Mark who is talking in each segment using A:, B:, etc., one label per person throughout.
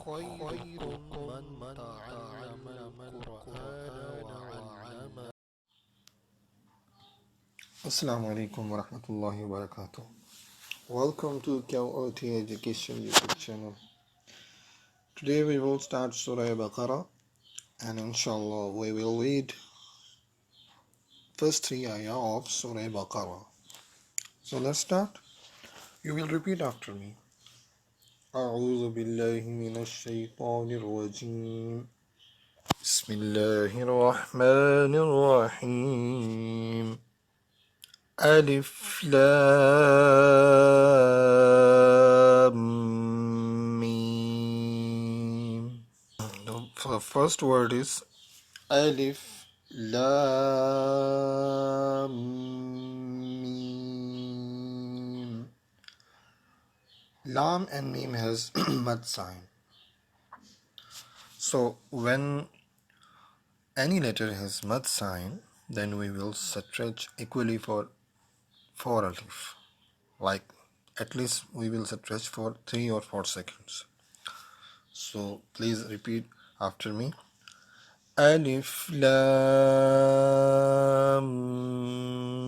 A: خيركم من تعلم القرآن وعلمه.
B: Assalamu alaikum wa rahmatullahi wa barakatuh. Welcome to QOT Education YouTube channel. Today we will start Surah Baqarah and inshallah we will read first three ayah of Surah Baqarah. So let's start. You will repeat after me. أعوذ بالله من الشيطان الرجيم بسم الله الرحمن الرحيم ألف لام ميم. The first word is Alif Lam Mim. Lam and Mim has mad sign. So when any letter has mad sign, then we will stretch equally for 4 alif. Like at least we will stretch for 3 or 4 seconds. So please repeat after me. Alif Lam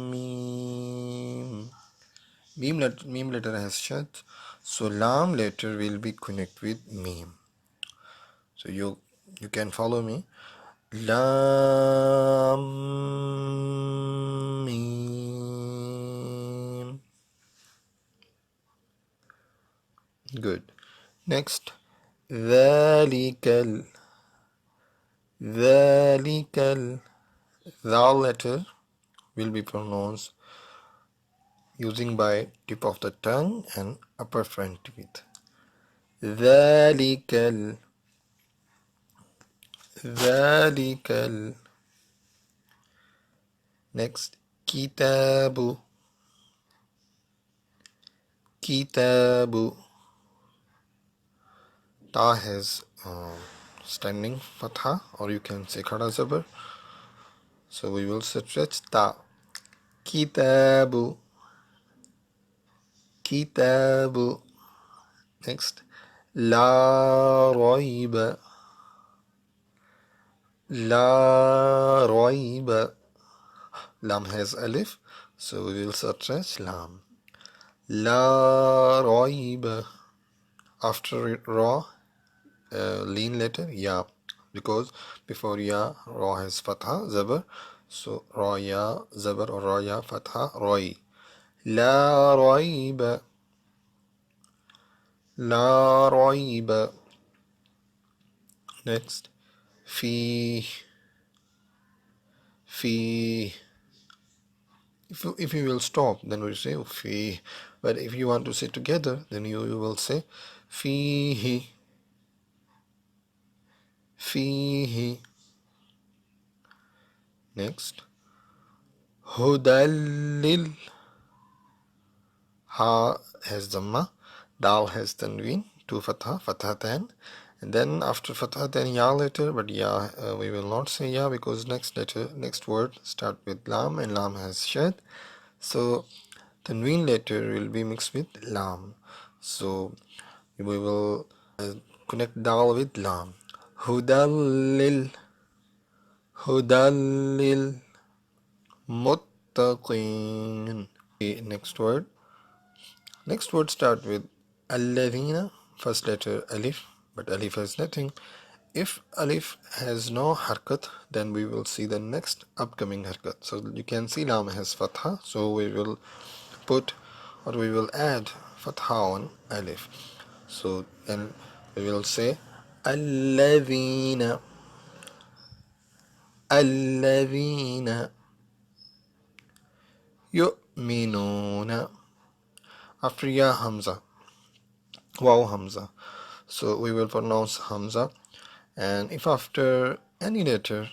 B: Mim. Mim letter has shut, so Lam letter will be connect with Mim. So you can follow me. Lam Mim. Good. Next, Dhalikal. Dhal letter will be pronounced using by tip of the tongue and upper front teeth. Dhalikal. Next, Kitabu. Ta has standing fatha, or you can say khada zabar. So we will stretch ta. Kitabu. Next, La Raiba. Lam has alif, so we will stretch lam. La Raiba. After ra, lean letter ya, because before ya ra has fatha zabar, so ra ya zabar or ra ya fatha roi. La raiba. Next, fi. If you will stop, then we say fi, but if you want to say together, then you will say fihi. Next, hudallil. Ha has dhamma, dal has tanween, two fathatan, and then after fathatan ya letter, but ya we will not say ya because next word start with lam and lam has shad, so tanween letter will be mixed with lam, so we will connect dal with lam. Hudallil muttaqin. Next word start with alladhina, first letter alif, but alif has nothing. If alif has no harkat, then we will see the next upcoming harkat. So you can see lam has fatha, so we will put or we will add fatha on alif. So then we will say alladhina. Yu'minuna. After ya hamza, waw hamza, so we will pronounce hamza, and if after any letter,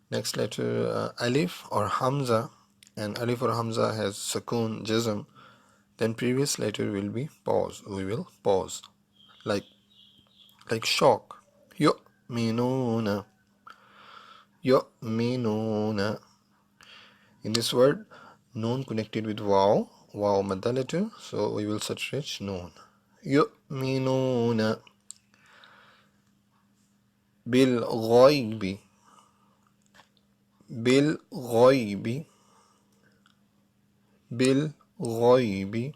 B: next letter alif or hamza, and alif or hamza has sukoon jazm, then previous letter will be pause. We will pause like shock. Yu'minuna. In this word, noon connected with waw madda letter, so we will stretch noon. Yu'minuna. بالغيب بالغيب بالغيب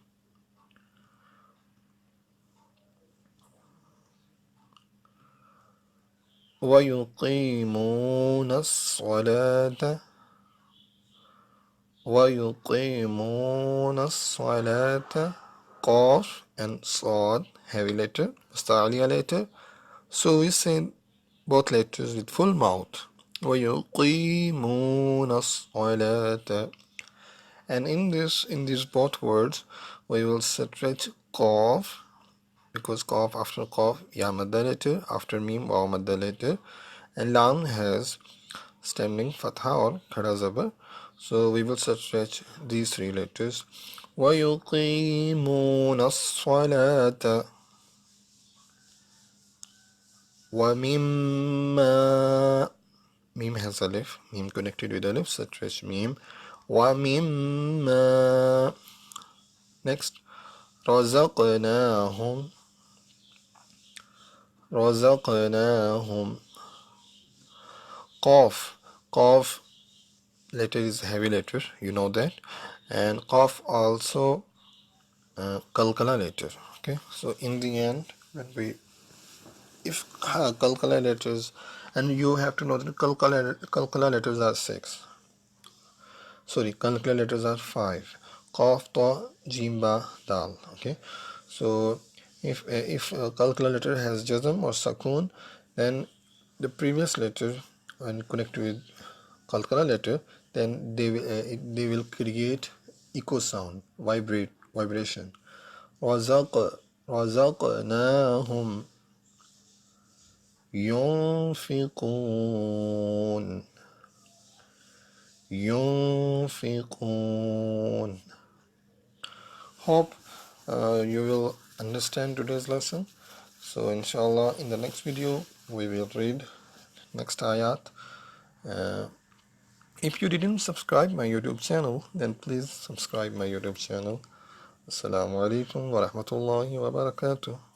B: ويقيمون الصلاة ويقيمون الصلاة Qaf and Sad heavy letter, musta'aliya letter. So we say both letters with full mouth. ويقيمون الصلاة. And in these both words we will stretch Qaf, because Qaf after Qaf ya madda letter, after Mim waw madda letter, and Lam has standing fatha or khada zabar. So we will stretch these three letters. ويقيمون الصلاة ومما. Mim has alif, Mim connected with alif, stretch Mim. ومما. Next, رزقناهم رزقناهم. Qaf. Qaf letter is heavy letter, you know that, and Qaf also kalkala letter. Okay, so in the end, when we if kalkala letters, and you have to know that kalkala letters are 6. Sorry, kalkala letters are 5. Qaf, ta, jim, ba, dal. Okay, so if kalkala letter has jazm or sakun, then the previous letter when connected with kalkala letter, then they will create echo sound, vibration. رزقناهم ينفقون ينفقون. Hope you will understand today's lesson. So inshallah in the next video we will read next ayat. If you didn't subscribe my YouTube channel, then please subscribe my YouTube channel. Assalamu alaikum wa rahmatullahi wa barakatuh.